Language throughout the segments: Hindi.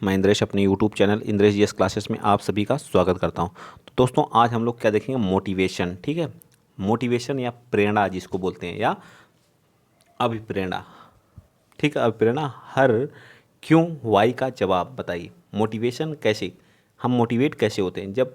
मैं इंद्रेश अपने YouTube channel Indresh GS classes में आप सभी का स्वागत करता हूं। तो दोस्तों आज हम लोग क्या देखेंगे, मोटिवेशन। ठीक है, मोटिवेशन या प्रेरणा जिसको बोलते हैं, या अभिप्रेरणा। ठीक है, अभिप्रेरणा। हर क्यों वाई का जवाब बताइए। मोटिवेशन कैसे, हम मोटिवेट कैसे होते हैं? जब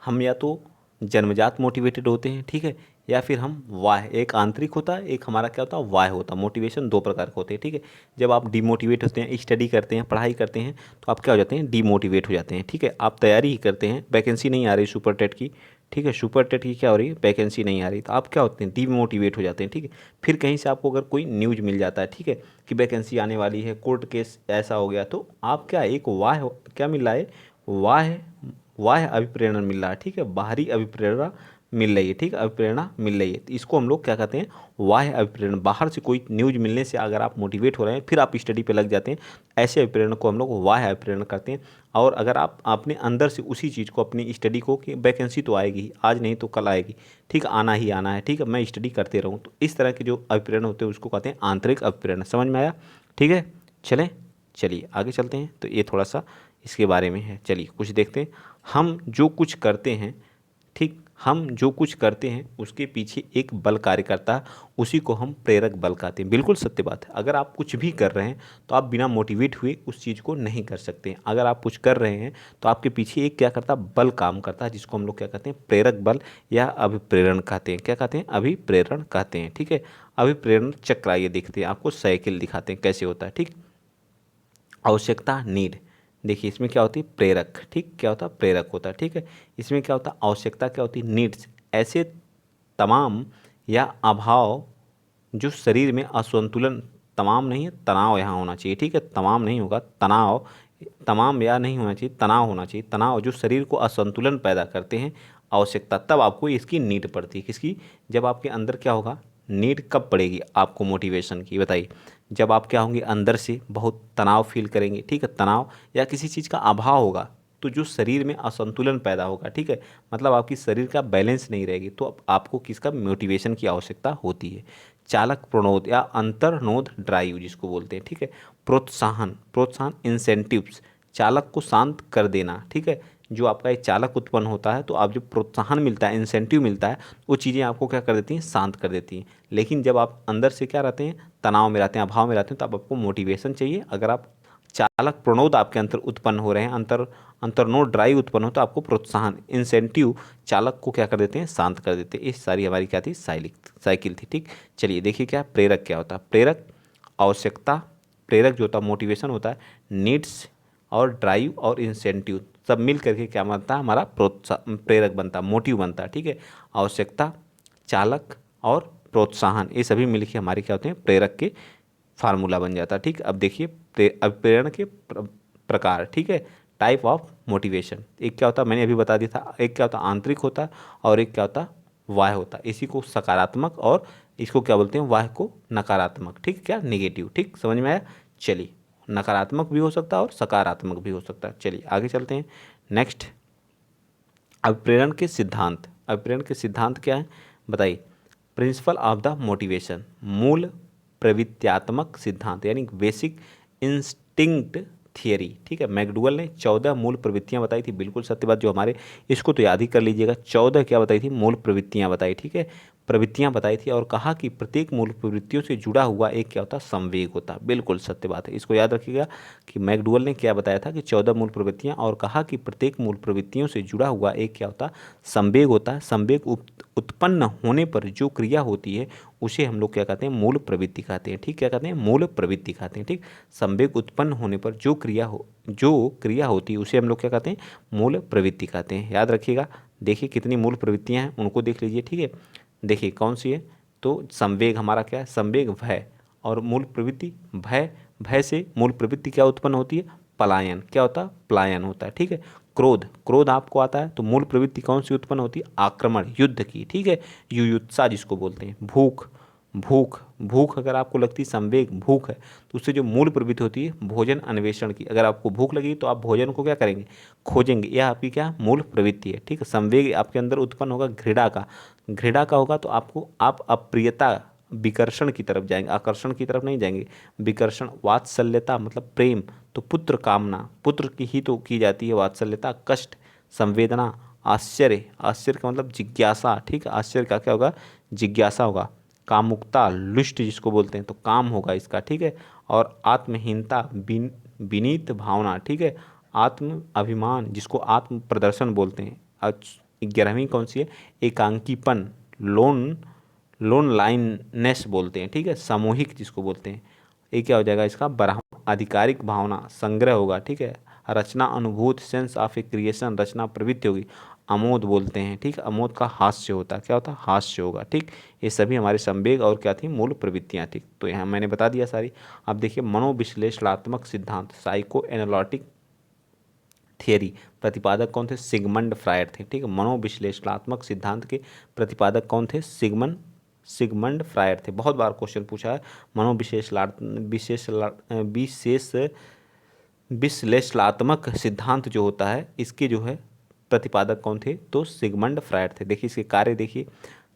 हम या तो जन्मजात मोटिवेटेड होते हैं, ठीक है, या फिर हम वाह, एक आंतरिक होता है, एक हमारा क्या होता है, वाह होता है। मोटिवेशन दो प्रकार के होते हैं, ठीक है। जब आप डिमोटिवेट होते हैं, स्टडी करते हैं, पढ़ाई करते हैं, तो आप क्या हो जाते हैं, डिमोटिवेट हो जाते हैं। ठीक है, आप तैयारी ही करते हैं, वैकेंसी नहीं आ रही सुपर टेट की, ठीक है, सुपर टेट की क्या हो रही है, वैकेंसी नहीं आ रही, तो आप क्या होते हैं, डिमोटिवेट हो जाते हैं। ठीक है, फिर कहीं से आपको अगर कोई न्यूज़ मिल जाता है, ठीक है, कि वैकेंसी आने वाली है, कोर्ट केस ऐसा हो गया, तो आप क्या, एक वाह क्या मिल रहा है, वाह, वाह अभिप्रेरणा मिल रहा है। ठीक है, बाहरी अभिप्रेरणा मिल रही है। ठीक है, अभिप्रेरणा मिल रही है, तो इसको हम लोग क्या कहते हैं, वाह अभिप्रेरणा। बाहर से कोई न्यूज़ मिलने से अगर आप मोटिवेट हो रहे हैं, फिर आप स्टडी पे लग जाते हैं, ऐसे अभिप्रेरणा को हम लोग वाह अभिप्रेरणा करते हैं। और अगर आप अपने अंदर से उसी चीज़ को, अपनी स्टडी को, कि वैकेंसी तो आएगी ही, आज नहीं तो कल आएगी, ठीक है, आना ही आना है, ठीक है, मैं स्टडी करते रहूँ, तो इस तरह के जो अभिप्रेरणा होते हैं उसको कहते हैं आंतरिक अभिप्रेरणा। समझ में आया? ठीक है, चलिए आगे चलते हैं। तो ये थोड़ा सा इसके बारे में है, चलिए कुछ देखते हैं। हम जो कुछ करते हैं, ठीक, हम जो कुछ करते हैं उसके पीछे एक बल कार्य करता है, उसी को हम प्रेरक बल कहते हैं। बिल्कुल सत्य बात है। अगर आप कुछ भी कर रहे हैं तो आप बिना मोटिवेट हुए उस चीज़ को नहीं कर सकते हैं। अगर आप कुछ कर रहे हैं तो आपके पीछे एक क्या करता है, बल काम करता है, जिसको हम लोग क्या कहते हैं, प्रेरक बल या अभिप्रेरण कहते हैं। क्या कहते हैं, अभिप्रेरण कहते हैं। ठीक है, अभिप्रेरण चक्र आइए देखते हैं, आपको साइकिल दिखाते हैं कैसे होता है। ठीक, आवश्यकता, नीड। देखिए इसमें क्या होती है, प्रेरक। ठीक, क्या होता है, प्रेरक होता है। ठीक है, इसमें क्या होता है, आवश्यकता क्या होती है, नीड्स। ऐसे तमाम या अभाव जो शरीर में असंतुलन, तमाम नहीं है, तनाव यहाँ होना चाहिए। ठीक है, तमाम नहीं होगा, तनाव, तमाम या नहीं होना चाहिए, तनाव होना चाहिए। तनाव जो शरीर को असंतुलन पैदा करते हैं, आवश्यकता, तब आपको इसकी नीड पड़ती है। किसकी? जब आपके अंदर क्या होगा, नीड कब पड़ेगी आपको मोटिवेशन की, बताइए। जब आप क्या होंगे, अंदर से बहुत तनाव फील करेंगे, ठीक है, तनाव या किसी चीज़ का अभाव होगा, तो जो शरीर में असंतुलन पैदा होगा, ठीक है, मतलब आपकी शरीर का बैलेंस नहीं रहेगी, तो आपको किसका, मोटिवेशन की आवश्यकता होती है। चालक प्रणोद या अंतर्नोद ड्राइव जिसको बोलते हैं, ठीक है, प्रोत्साहन, प्रोत्साहन, इंसेंटिव्स, चालक को शांत कर देना। ठीक है, जो आपका एक चालक उत्पन्न होता है, तो आप जो प्रोत्साहन मिलता है, इंसेंटिव मिलता है, वो चीज़ें आपको क्या कर देती हैं, शांत कर देती हैं। लेकिन जब आप अंदर से क्या रहते हैं, तनाव में रहते हैं, अभाव में रहते हैं, तो अब आपको मोटिवेशन चाहिए। अगर आप चालक प्रणोद आपके अंतर उत्पन्न हो रहे हैं, अंतर्नोद ड्राइव उत्पन्न हो, तो आपको प्रोत्साहन, इंसेंटिव चालक को क्या कर देते हैं, शांत कर देते हैं। ये सारी हमारी क्या थी, साइकिल थी। ठीक, चलिए देखिए क्या प्रेरक क्या होता है। प्रेरक, आवश्यकता, प्रेरक जो होता है मोटिवेशन होता है, नीड्स और ड्राइव और इंसेंटिव सब मिल करके क्या बनता है, हमारा प्रोत्साहन, प्रेरक बनता है, मोटिव बनता है। ठीक है, आवश्यकता, चालक और प्रोत्साहन, ये सभी मिलकर हमारे क्या होते हैं, प्रेरक के फार्मूला बन जाता है। ठीक, अब देखिए प्रेरण के प्रकार, ठीक है, टाइप ऑफ मोटिवेशन। एक क्या होता है, मैंने अभी बता दिया था, एक क्या होता है, आंतरिक होता है, और एक क्या होता है, वाह होता है। इसी को सकारात्मक, और इसको क्या बोलते हैं, वाह को नकारात्मक। ठीक, क्या, निगेटिव। ठीक, समझ में आया? चलिए, नकारात्मक भी हो सकता है और सकारात्मक भी हो सकता है। चलिए आगे चलते हैं। नेक्स्ट, अभिप्रेरण के सिद्धांत। अभिप्रेरण के सिद्धांत क्या है, बताइए। प्रिंसिपल ऑफ द मोटिवेशन, मूल प्रवृत्त्यात्मक सिद्धांत, यानी बेसिक इंस्टिंक्ट थियरी। ठीक है, मैकडूगल ने 14 मूल प्रवृत्तियां बताई थी। बिल्कुल सत्य बात, जो हमारे, इसको तो याद ही कर लीजिएगा। 14 क्या बताई थी, मूल प्रवृत्तियां बताई। ठीक है, प्रवृत्तियां बताई थी, और कहा कि प्रत्येक मूल प्रवृत्तियों से जुड़ा हुआ एक क्या होता है, संवेग होता है। बिल्कुल सत्य बात है, इसको याद रखिएगा कि मैकडूगल ने क्या बताया था, कि 14 मूल प्रवृत्तियां, और कहा कि प्रत्येक मूल प्रवृत्तियों से जुड़ा हुआ एक क्या होता है, संवेग होता है। संवेग उत्पन्न होने पर जो क्रिया होती है उसे हम लोग क्या कहते हैं, मूल प्रवृत्ति कहते हैं। ठीक, क्या कहते हैं, मूल प्रवृत्ति कहते हैं। ठीक, संवेग उत्पन्न होने पर जो क्रिया होती है उसे हम लोग क्या कहते हैं, मूल प्रवृत्ति कहते हैं। याद रखिएगा। देखिए कितनी मूल प्रवृत्तियां हैं, उनको देख लीजिए। ठीक है, देखिए कौन सी है, तो संवेग हमारा क्या है, संवेग भय, और मूल प्रवृत्ति भय, भय से मूल प्रवृत्ति क्या उत्पन्न होती है, पलायन। क्या होता है, पलायन होता है। ठीक है, क्रोध, क्रोध आपको आता है, तो मूल प्रवृत्ति कौन सी उत्पन्न होती है, आक्रमण, युद्ध की। ठीक है, युयुत्सा जिसको बोलते हैं। भूख, भूख, भूख अगर आपको लगती है, संवेग भूख है, तो उससे जो मूल प्रवृत्ति होती है, भोजन अन्वेषण की। अगर आपको भूख लगी तो आप भोजन को क्या करेंगे, खोजेंगे। यह आपकी क्या, मूल प्रवृत्ति है। ठीक है, संवेग आपके अंदर उत्पन्न होगा घृणा का, घृणा का होगा, तो आपको, आप अप्रियता, विकर्षण की तरफ जाएंगे, आकर्षण की तरफ नहीं जाएंगे। विकर्षण, वात्सल्यता मतलब प्रेम, तो पुत्र कामना, पुत्र की ही तो की जाती है वात्सल्यता। कष्ट, संवेदना, आश्चर्य, आश्चर्य का मतलब जिज्ञासा, ठीक है, आश्चर्य का क्या होगा, जिज्ञासा होगा। कामुकता, लुष्ट जिसको बोलते हैं, तो काम होगा इसका, ठीक है। और आत्महीनता, विनीत भावना, ठीक है। आत्म अभिमान जिसको आत्म प्रदर्शन बोलते हैं। आज 11वीं कौन सी है, एकांकीपन, लोन, लोन लाइननेस बोलते हैं, ठीक है। सामूहिक जिसको बोलते हैं, ये क्या हो जाएगा इसका, ब्राह्म आधिकारिक भावना, संग्रह होगा, ठीक है। रचना अनुभूत, सेंस ऑफ ए क्रिएशन, रचना प्रवृत्ति होगी। आमोद बोलते हैं, ठीक है, आमोद का हास्य होता है, क्या होता है, हास्य होगा, ठीक। ये सभी हमारे संवेग और क्या थी, मूल प्रवृत्तियाँ थी। तो यहाँ मैंने बता दिया सारी। अब देखिए मनोविश्लेषणात्मक सिद्धांत, साइको एनालिटिक थियरी, प्रतिपादक कौन थे, सिगमंड फ्रायड थे, ठीक है। मनोविश्लेषणात्मक सिद्धांत के प्रतिपादक कौन थे, सिगमंड फ्रायड थे। बहुत बार क्वेश्चन पूछा है। विशेष विश्लेषणात्मक सिद्धांत जो होता है, इसके जो है प्रतिपादक कौन थे, तो सिगमंड फ्रायड थे। देखिए इसके कार्य देखिए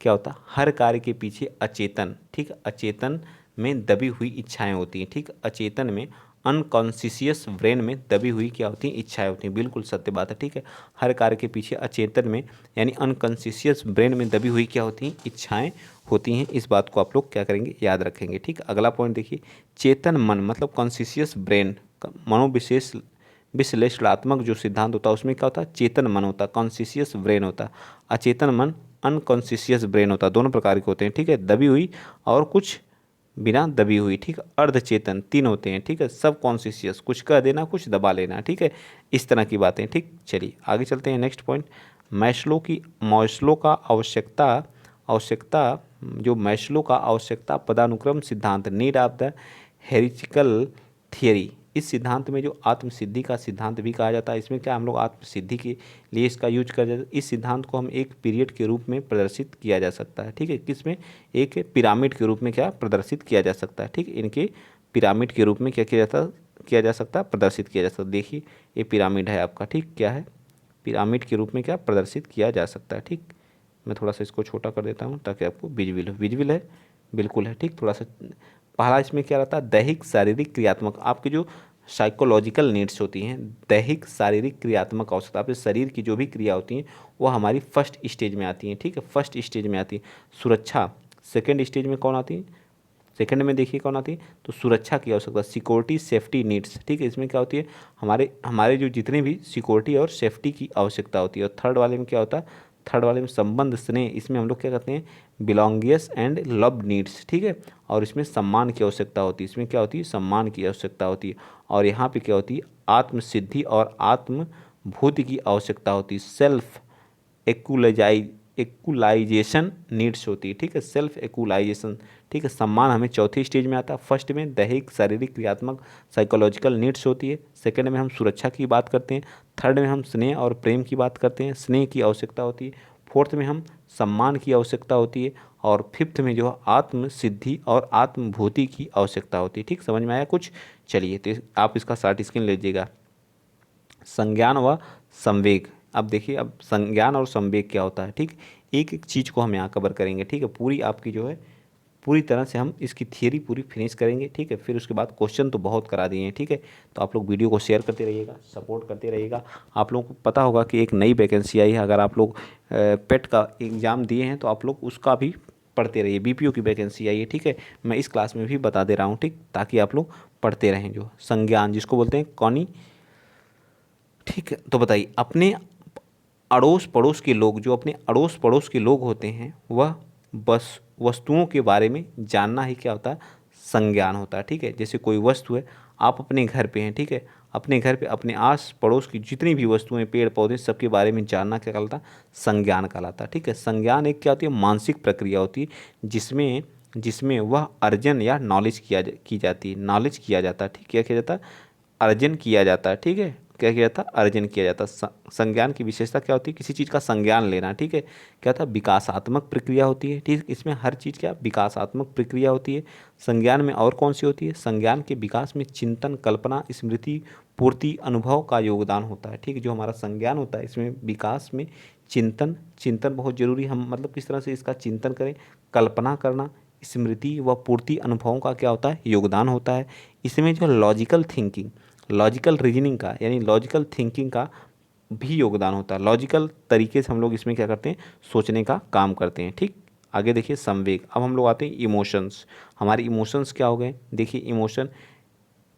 क्या होता है, हर कार्य के पीछे अचेतन, ठीक, अचेतन में दबी हुई इच्छाएं होती हैं, ठीक, अचेतन में, अनकॉन्शियस ब्रेन में दबी हुई क्या होती हैं, इच्छाएं होती हैं, बिल्कुल सत्य बात है, ठीक है। हर कार्य के पीछे अचेतन में यानी अनकॉन्शियस ब्रेन में दबी हुई क्या होती हैं, इच्छाएं होती हैं। इस बात को आप लोग क्या करेंगे, याद रखेंगे, ठीक। अगला पॉइंट देखिए, चेतन मन मतलब कॉन्शियस ब्रेन, मनोविशेष विश्लेषणात्मक जो सिद्धांत होता है उसमें क्या होता है, चेतन मन होता है, कॉन्शियस ब्रेन होता है। अचेतन मन, अनकॉन्शियस ब्रेन होता है, दोनों प्रकार के होते हैं, ठीक है। दबी हुई और कुछ बिना दबी हुई, ठीक। अर्धचेतन 3 होते हैं, ठीक है। सब कॉन्शियस, कुछ कह देना कुछ दबा लेना, ठीक है, इस तरह की बातें, ठीक। चलिए आगे चलते हैं, नेक्स्ट पॉइंट, मैस्लो का आवश्यकता आवश्यकता जो मैस्लो का आवश्यकता पदानुक्रम सिद्धांत, नीड ऑफ द हेरिचिकल थियरी। इस सिद्धांत में जो आत्मसिद्धि का सिद्धांत भी कहा जाता है, इसमें क्या हम लोग आत्मसिद्धि के लिए इसका यूज कर जाते हैं। इस सिद्धांत को हम एक पीरियड के रूप में प्रदर्शित किया जा सकता है, ठीक है। किसमें, एक पिरामिड के रूप में क्या प्रदर्शित किया जा सकता है, ठीक। इनके पिरामिड के रूप में क्या किया जा सकता है, प्रदर्शित किया जा सकता है। देखिए ये पिरामिड है आपका, ठीक, क्या है, पिरामिड के रूप में क्या प्रदर्शित किया जा सकता है, ठीक। मैं थोड़ा सा इसको छोटा कर देता हूँ ताकि आपको विजुअल हो, विजुअल है, बिल्कुल है, ठीक। थोड़ा सा पहला इसमें क्या रहता है, दैहिक शारीरिक क्रियात्मक, आपकी जो साइकोलॉजिकल नीड्स होती हैं, दैहिक शारीरिक क्रियात्मक आवश्यकता, आपके शरीर की जो भी क्रिया होती हैं वो हमारी फर्स्ट स्टेज में आती हैं, ठीक है, फर्स्ट स्टेज में आती है। सुरक्षा सेकंड स्टेज में कौन आती है, सेकंड में देखिए कौन आती है, तो सुरक्षा की आवश्यकता, सिक्योरिटी सेफ्टी नीड्स, ठीक है। इसमें क्या होती है, हमारे हमारे जो जितने भी सिक्योरिटी और सेफ्टी की आवश्यकता होती है। और थर्ड वाले में क्या होता है, थर्ड वाले में संबंध स्नेह, इसमें हम लोग क्या कहते हैं, बिलोंगियस एंड लव नीड्स, ठीक है। और इसमें सम्मान की आवश्यकता होती है, इसमें क्या होती है, सम्मान की आवश्यकता होती है। और यहाँ पे क्या होती है, आत्मसिद्धि और आत्मभूति की आवश्यकता होती है, सेल्फ एक्ुलाइजेशन नीड्स होती है, ठीक है, सेल्फ एक्ुलाइजेशन, ठीक है। सम्मान हमें चौथी स्टेज में आता है। फर्स्ट में दैहिक शारीरिक क्रियात्मक साइकोलॉजिकल नीड्स होती है, सेकंड में हम सुरक्षा की बात करते हैं, थर्ड में हम स्नेह और प्रेम की बात करते हैं, स्नेह की आवश्यकता होती है, फोर्थ में हम सम्मान की आवश्यकता होती है, और फिफ्थ में जो आत्म सिद्धि और आत्मभूति की आवश्यकता होती है, ठीक। समझ में आया कुछ, चलिए तो आप इसका शॉर्ट स्क्रीन लीजिएगा। संज्ञान व संवेग, अब देखिए अब संज्ञान और संवेग क्या होता है, ठीक। एक एक चीज़ को हम यहाँ कवर करेंगे, ठीक है। पूरी आपकी जो है पूरी तरह से हम इसकी थियरी पूरी फिनिश करेंगे, ठीक है। फिर उसके बाद क्वेश्चन तो बहुत करा दिए हैं, ठीक है। तो आप लोग वीडियो को शेयर करते रहिएगा, सपोर्ट करते रहिएगा। आप लोगों को पता होगा कि एक नई वैकेंसी आई है, अगर आप लोग पेट का एग्ज़ाम दिए हैं तो आप लोग उसका भी पढ़ते रहिए, बीपीओ की वैकेंसी आई है, ठीक है। मैं इस क्लास में भी बता दे रहा हूँ, ठीक, ताकि आप लोग पढ़ते रहें। जो संज्ञान जिसको बोलते हैं कौनी, ठीक है। तो बताइए, अपने अड़ोस पड़ोस के लोग, जो अपने अड़ोस पड़ोस के लोग होते हैं, वह बस वस्तुओं के बारे में जानना ही क्या होता है, संज्ञान होता है, ठीक है। जैसे कोई वस्तु है, आप अपने घर पे हैं, ठीक है, अपने घर पे अपने आस पड़ोस की जितनी भी वस्तुएं पेड़ पौधे सबके बारे में जानना क्या कहलाता है, संज्ञान कहलाता है, ठीक है। संज्ञान एक क्या होती है, मानसिक प्रक्रिया होती है, जिसमें जिसमें वह अर्जन या नॉलेज की जाती है, नॉलेज किया जाता है, ठीक, क्या किया जाता है, अर्जन किया जाता है, ठीक है। क्या किया जाता है, अर्जन किया जाता है। संज्ञान की विशेषता क्या होती है, किसी चीज़ का संज्ञान लेना, ठीक है। क्या था, विकासात्मक प्रक्रिया होती है, ठीक, इसमें हर चीज़ क्या विकासात्मक प्रक्रिया होती है। संज्ञान में और कौन सी होती है, संज्ञान के विकास में चिंतन, कल्पना, स्मृति, पूर्ति, अनुभव का योगदान होता है, ठीक। जो हमारा संज्ञान होता है इसमें विकास में चिंतन बहुत जरूरी, हम मतलब किस तरह से इसका चिंतन करें, कल्पना करना, स्मृति व पूर्ति अनुभवों का क्या होता है, योगदान होता है। इसमें जो लॉजिकल थिंकिंग, लॉजिकल रीजनिंग का यानी लॉजिकल थिंकिंग का भी योगदान होता है। लॉजिकल तरीके से हम लोग इसमें क्या करते हैं, सोचने का काम करते हैं। ठीक, आगे देखिए संवेग। अब हम लोग आते हैं इमोशंस। हमारे इमोशंस क्या हो गए, देखिए इमोशन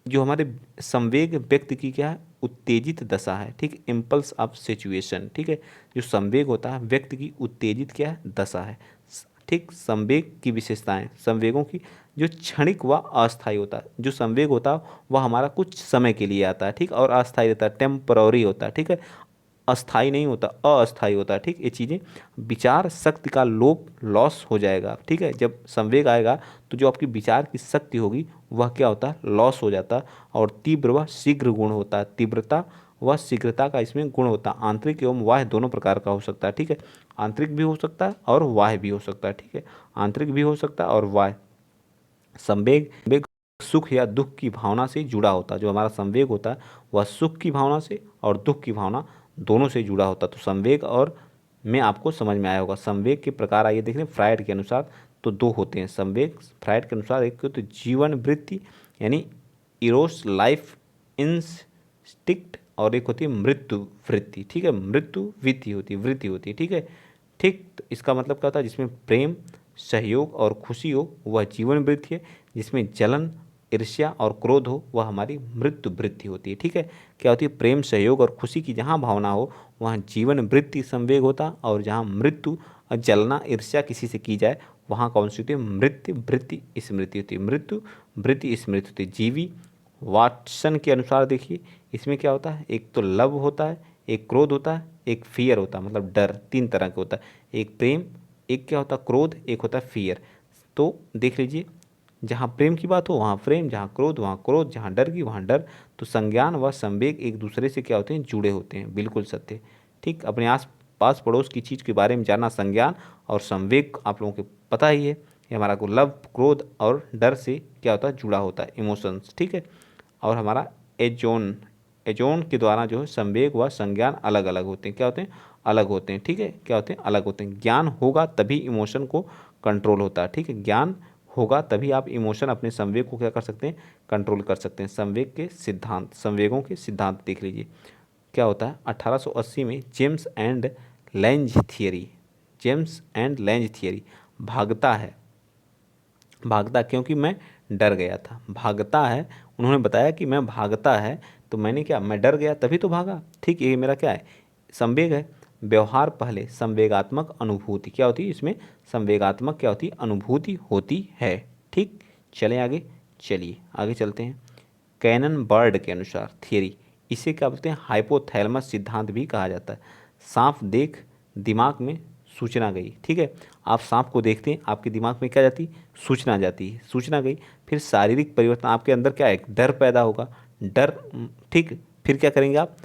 जो हमारे संवेग व्यक्ति की क्या है, उत्तेजित दशा है। ठीक, इम्पल्स ऑफ सिचुएशन। ठीक है, जो संवेग होता है व्यक्ति की उत्तेजित क्या है, दशा है। ठीक, संवेग की विशेषताएं, संवेगों की जो क्षणिक व अस्थायी होता है। जो संवेग होता है वह हमारा कुछ समय के लिए आता है, ठीक, और अस्थायी रहता है, टेम्पररी होता है। ठीक है, अस्थाई नहीं होता, अस्थाई होता है। ठीक, ये चीज़ें, विचार शक्ति का लोप, लॉस हो जाएगा। ठीक है, जब संवेग आएगा तो जो आपकी विचार की शक्ति होगी वह क्या होता है, लॉस हो जाता है। और तीव्र व शीघ्र गुण होता है, तीव्रता व शीघ्रता का इसमें गुण होता है। आंतरिक एवं बाह्य दोनों प्रकार का हो सकता है। ठीक है, आंतरिक भी हो सकता है और बाह्य भी हो सकता है। ठीक है, आंतरिक भी हो सकता है और बाह्य। संवेग सुख या दुख की भावना से जुड़ा होता है। जो हमारा संवेग होता है वह सुख की भावना से और दुख की भावना दोनों से जुड़ा होता है। तो संवेग और में आपको समझ में आया होगा। संवेग के प्रकार आइए देख लें। फ्रायड के अनुसार तो दो होते हैं संवेग। फ्रायड के अनुसार एक तो जीवन वृत्ति यानी इरोस, लाइफ इंस्टिक्ट, और एक होती है मृत्यु वृत्ति। ठीक है, मृत्यु वृत्ति होती है, वृत्ति होती है। ठीक है, ठीक, तो इसका मतलब क्या होता है, जिसमें प्रेम, सहयोग और खुशी हो वह जीवन वृत्ति है। जिसमें जलन, ईर्ष्या और क्रोध हो वह हमारी मृत्यु वृत्ति होती है। ठीक है, क्या होती है, प्रेम, सहयोग और खुशी की जहाँ भावना हो वहाँ जीवन वृत्ति संवेग होता, और जहाँ मृत्यु और जलना, ईर्ष्या किसी से की जाए वहाँ कौन सी होती है, मृत्यु वृत्ति स्मृति होती है। मृत्यु वृत्ति स्मृति होती है। जीवी वाटसन के अनुसार देखिए इसमें क्या होता है, एक तो लव होता है, एक क्रोध होता है, एक फियर होता है, मतलब डर। तीन तरह के होता है, एक प्रेम, एक क्या होता है क्रोध, एक होता है फियर। तो देख लीजिए, जहाँ प्रेम की बात हो वहाँ प्रेम, जहाँ क्रोध वहाँ क्रोध, जहाँ डर की वहाँ डर। तो संज्ञान व संवेग एक दूसरे से क्या होते हैं, जुड़े होते हैं। बिल्कुल सत्य। ठीक, अपने आस पास पड़ोस की चीज़ के बारे में जानना संज्ञान, और संवेग आप लोगों को पता ही है, ये हमारा को लव, क्रोध और डर से क्या होता है, जुड़ा होता है, इमोशंस। ठीक है, और हमारा एजोन, एजोन के द्वारा जो है संवेग व संज्ञान अलग अलग होते हैं। क्या होते हैं, अलग होते हैं। ठीक है, क्या होते हैं, अलग होते हैं। ज्ञान होगा तभी इमोशन को कंट्रोल होता है। ठीक है, ज्ञान होगा तभी आप इमोशन, अपने संवेग को क्या कर सकते हैं, कंट्रोल कर सकते हैं। संवेग के सिद्धांत, संवेगों के सिद्धांत देख लीजिए क्या होता है। 1880 में James and Lange theory, James and Lange theory, भागता है, भागता क्योंकि मैं डर गया था, भागता है। उन्होंने बताया कि मैं भागता है तो मैंने क्या, मैं डर गया तभी तो भागा। ठीक, ये मेरा क्या है, संवेग है। व्यवहार पहले संवेगात्मक अनुभूति क्या होती है, इसमें संवेगात्मक क्या होती है, अनुभूति होती है। ठीक, चलें आगे, चलिए आगे चलते हैं। कैनन बर्ड के अनुसार थियरी, इसे क्या बोलते हैं, हाइपोथैलेमस सिद्धांत भी कहा जाता है। सांप देख दिमाग में सूचना गई। ठीक है, आप सांप को देखते हैं, आपके दिमाग में क्या जाती, सूचना जाती है, सूचना गई। फिर शारीरिक परिवर्तन, आपके अंदर क्या है, डर पैदा होगा, डर। ठीक, फिर क्या करेंगे आप,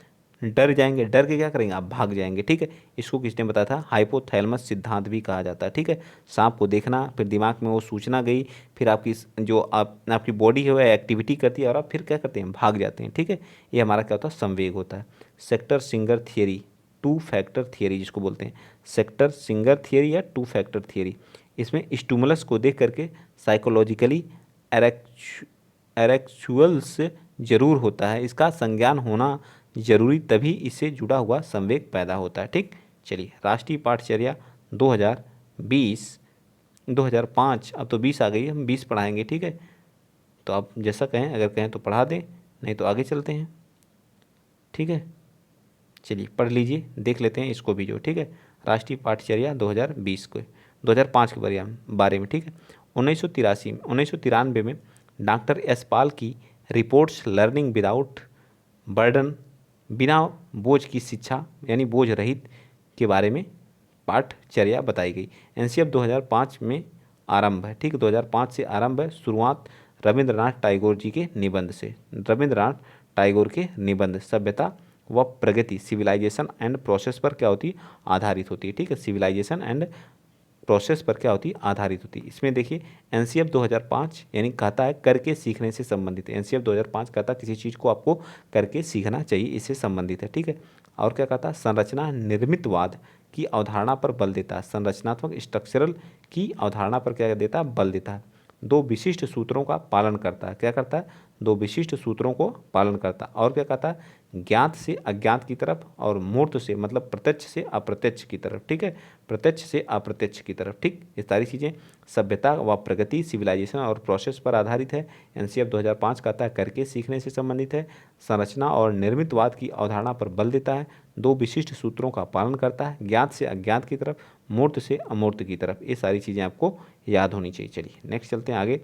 डर जाएंगे, डर के क्या करेंगे आप, भाग जाएंगे। ठीक है, इसको किसने बताया था, हाइपोथैलेमस सिद्धांत भी कहा जाता है। ठीक है, सांप को देखना, फिर दिमाग में वो सूचना गई, फिर आपकी जो आपकी बॉडी है वो एक्टिविटी करती है और आप फिर क्या करते हैं, भाग जाते हैं। ठीक है, ये हमारा क्या होता है, संवेग होता है। Sector singer theory, two factor theory जिसको बोलते हैं, सेक्टर सिंगर थियरी या टू फैक्टर थियरी। इसमें स्टिमुलस को देख करके साइकोलॉजिकली एरेक्चुअल्स जरूर होता है, इसका संज्ञान होना जरूरी, तभी इससे जुड़ा हुआ संवेग पैदा होता है। ठीक, चलिए राष्ट्रीय पाठचर्या 2020 2005, अब तो 20 आ गई है, हम 20 पढ़ाएंगे। ठीक है, तो आप जैसा कहें, अगर कहें तो पढ़ा दें, नहीं तो आगे चलते हैं। ठीक है, चलिए पढ़ लीजिए, देख लेते हैं इसको भी जो। ठीक है, राष्ट्रीय पाठचर्या 2020 को, 2005 के बारे में। ठीक है, 1993 में डॉक्टर एस पाल की रिपोर्ट्स लर्निंग विदाउट बर्डन, बिना बोझ की शिक्षा यानी बोझ रहित के बारे में पाठचर्या बताई गई। एनसीएफ 2005 में आरंभ है। ठीक, 2005 से आरंभ है। शुरुआत रविंद्रनाथ टैगोर जी के निबंध से, रविंद्रनाथ टैगोर के निबंध सभ्यता व प्रगति, सिविलाइजेशन एंड प्रोसेस पर क्या होती है, आधारित होती है। ठीक है, सिविलाइजेशन एंड प्रोसेस पर क्या होती है, आधारित होती है। इसमें देखिए एनसीएफ 2005 यानी कहता है करके सीखने से संबंधित है। एनसीएफ 2005 कहता है किसी चीज़ को आपको करके सीखना चाहिए, इससे संबंधित है। ठीक है, और क्या कहता है, संरचना निर्मितवाद की अवधारणा पर बल देता है। संरचनात्मक स्ट्रक्चरल की अवधारणा पर क्या देता है, बल देता है। दो विशिष्ट सूत्रों का पालन करता है, क्या करता है, दो विशिष्ट सूत्रों को पालन करता है। और क्या कहता है, ज्ञात से अज्ञात की तरफ और मूर्त से मतलब प्रत्यक्ष से अप्रत्यक्ष की तरफ, ठीक है, प्रत्यक्ष से अप्रत्यक्ष की तरफ, ठीक। ये सारी चीज़ें सभ्यता व प्रगति, सिविलाइजेशन और प्रोसेस पर आधारित है। एनसीएफ 2005 कहता है करके सीखने से संबंधित है। संरचना और निर्मितवाद की अवधारणा पर बल देता है। दो विशिष्ट सूत्रों का पालन करता है, ज्ञात से अज्ञात की तरफ, मूर्त से अमूर्त की तरफ। ये सारी चीज़ें आपको याद होनी चाहिए। चलिए नेक्स्ट चलते हैं आगे।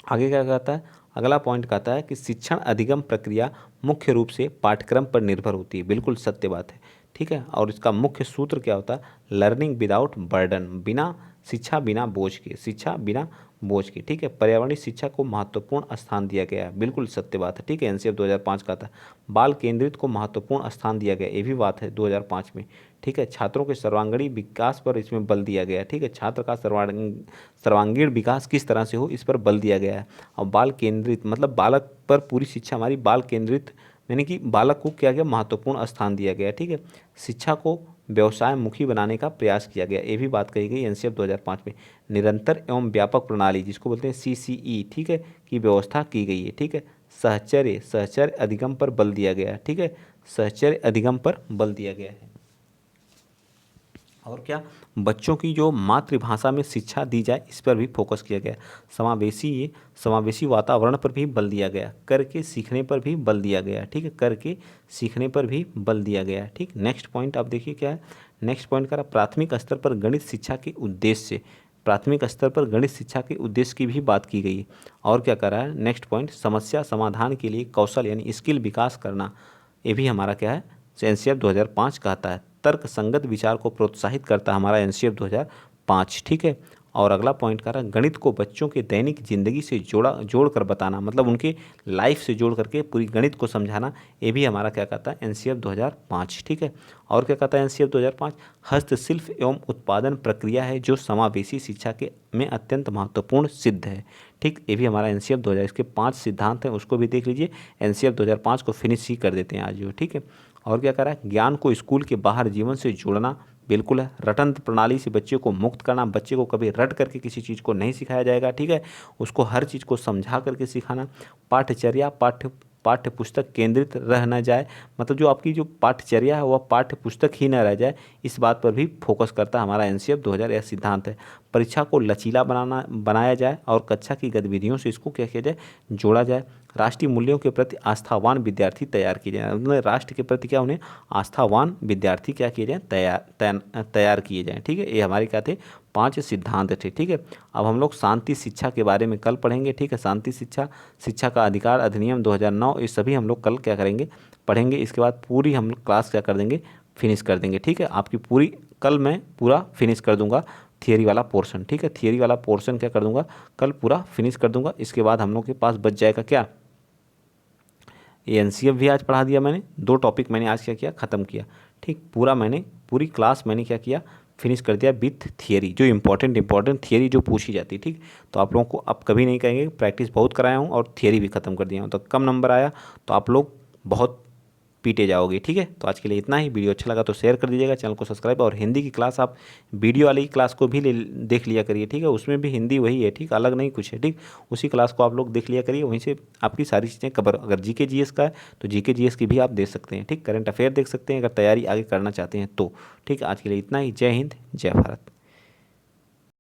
आगे क्या कहता है, अगला पॉइंट कहता है कि शिक्षण अधिगम प्रक्रिया मुख्य रूप से पाठ्यक्रम पर निर्भर होती है। बिल्कुल सत्य बात है, ठीक है। और इसका मुख्य सूत्र क्या होता है, लर्निंग विदाउट बर्डन, बिना शिक्षा बिना बोझ के, शिक्षा बिना बोझ के, ठीक है। पर्यावरणीय शिक्षा को महत्वपूर्ण स्थान दिया गया है, बिल्कुल सत्य बात है, ठीक है। एनसीएफ 2005 का था। बाल केंद्रित को महत्वपूर्ण स्थान दिया गया, ये भी बात है 2005 में, ठीक है। छात्रों के सर्वांगीण विकास पर इसमें बल दिया गया है, ठीक है। छात्र का सर्वांगीण विकास किस तरह से हो, इस पर बल दिया गया है। और बाल केंद्रित मतलब बालक पर पूरी शिक्षा हमारी बाल केंद्रित, यानी कि बालक को क्या गया, महत्वपूर्ण स्थान दिया गया, ठीक है। शिक्षा को व्यवसाय मुखी बनाने का प्रयास किया गया, ये भी बात कही गई एनसीएफ 2005 में। निरंतर एवं व्यापक प्रणाली जिसको बोलते हैं सीसीई, ठीक है, की व्यवस्था की गई है, ठीक है। सहचर्य अधिगम पर बल दिया गया है, ठीक है। सहचर्य अधिगम पर बल दिया गया है। और क्या, बच्चों की जो मातृभाषा में शिक्षा दी जाए इस पर भी फोकस किया गया। समावेशी वातावरण पर भी बल दिया गया। करके सीखने पर भी बल दिया गया, ठीक है। करके सीखने पर भी बल दिया गया, ठीक। नेक्स्ट पॉइंट आप देखिए क्या है, नेक्स्ट पॉइंट कह रहा प्राथमिक स्तर पर गणित शिक्षा के उद्देश्य से, प्राथमिक स्तर पर गणित शिक्षा के उद्देश्य की भी बात की गई है। और क्या कर रहा है, नेक्स्ट पॉइंट समस्या समाधान के लिए कौशल यानी स्किल विकास करना, ये भी हमारा क्या है, एनसीएफ 2005 कहता है। तर्क संगत विचार को प्रोत्साहित करता है हमारा एनसीएफ 2005, ठीक है। और अगला पॉइंट कह रहा है गणित को बच्चों के दैनिक जिंदगी से जोड़ कर बताना, मतलब उनके लाइफ से जोड़ करके पूरी गणित को समझाना, ये भी हमारा क्या कहता है एनसीएफ 2005, ठीक है। और क्या कहता है एनसीएफ 2005, हस्तशिल्प एवं उत्पादन प्रक्रिया है जो समावेशी शिक्षा के में अत्यंत महत्वपूर्ण सिद्ध है, ठीक। ये भी हमारा एनसीएफ 2000, इसके 5 सिद्धांत हैं, उसको भी देख लीजिए। एनसीएफ 2005 को फिनिश ही कर देते हैं आज जो, ठीक है। और क्या करा है, ज्ञान को स्कूल के बाहर जीवन से जोड़ना, बिल्कुल है। रटन प्रणाली से बच्चे को मुक्त करना, बच्चे को कभी रट करके किसी चीज़ को नहीं सिखाया जाएगा, ठीक है। उसको हर चीज़ को समझा करके सिखाना। पाठ्यचर्या पाठ्य पुस्तक केंद्रित रह न जाए, मतलब जो आपकी जो पाठ्यचर्या है वह पाठ्य पुस्तक ही न रह जाए, इस बात पर भी फोकस करता है हमारा एनसीएफ 2000 यह सिद्धांत है। परीक्षा को लचीला बनाया जाए और कक्षा की गतिविधियों से इसको क्या किया जाए, जोड़ा जाए। राष्ट्रीय मूल्यों के प्रति आस्थावान विद्यार्थी तैयार किए जाए, मतलब राष्ट्र के प्रति क्या, उन्हें आस्थावान विद्यार्थी क्या किए जाए, तैयार किए जाएँ, ठीक है। ये हमारे क्या थे, 5 सिद्धांत थे, ठीक है। अब हम लोग शांति शिक्षा के बारे में कल पढ़ेंगे, ठीक है। शांति शिक्षा का अधिकार अधिनियम 2009, ये सभी हम लोग कल क्या करेंगे, पढ़ेंगे। इसके बाद पूरी हम लोग क्लास क्या कर देंगे, फिनिश कर देंगे, ठीक है। आपकी पूरी कल मैं पूरा फिनिश कर दूंगा थियरी वाला पोर्शन, ठीक है। थियरी वाला पोर्शन क्या कर दूंगा, कल पूरा फिनिश कर दूंगा। इसके बाद हम लोग के पास बच जाएगा क्या, ये एनसीएफ भी आज पढ़ा दिया मैंने, 2 टॉपिक मैंने आज क्या किया, ख़त्म किया, ठीक। पूरी क्लास मैंने क्या किया, फिनिश कर दिया विथ थियरी, जो इंपॉर्टेंट थियरी जो पूछी जाती, ठीक। तो आप लोगों को अब कभी नहीं कहेंगे, प्रैक्टिस बहुत कराया हूँ और थियरी भी ख़त्म कर दिया हूँ। तो कम नंबर आया तो आप लोग बहुत पीटे जाओगे, ठीक है। तो आज के लिए इतना ही। वीडियो अच्छा लगा तो शेयर कर दीजिएगा, चैनल को सब्सक्राइब। और हिंदी की क्लास आप वीडियो वाली क्लास को भी देख लिया करिए, ठीक है। उसमें भी हिंदी वही है, ठीक, अलग नहीं कुछ है, ठीक। उसी क्लास को आप लोग देख लिया करिए, वहीं से आपकी सारी चीज़ें कवर। अगर जीके जीएस का है तो जीके जीएस की भी आप देख सकते हैं, ठीक। करंट अफेयर देख सकते हैं अगर तैयारी आगे करना चाहते हैं तो, ठीक। आज के लिए इतना ही। जय हिंद, जय भारत।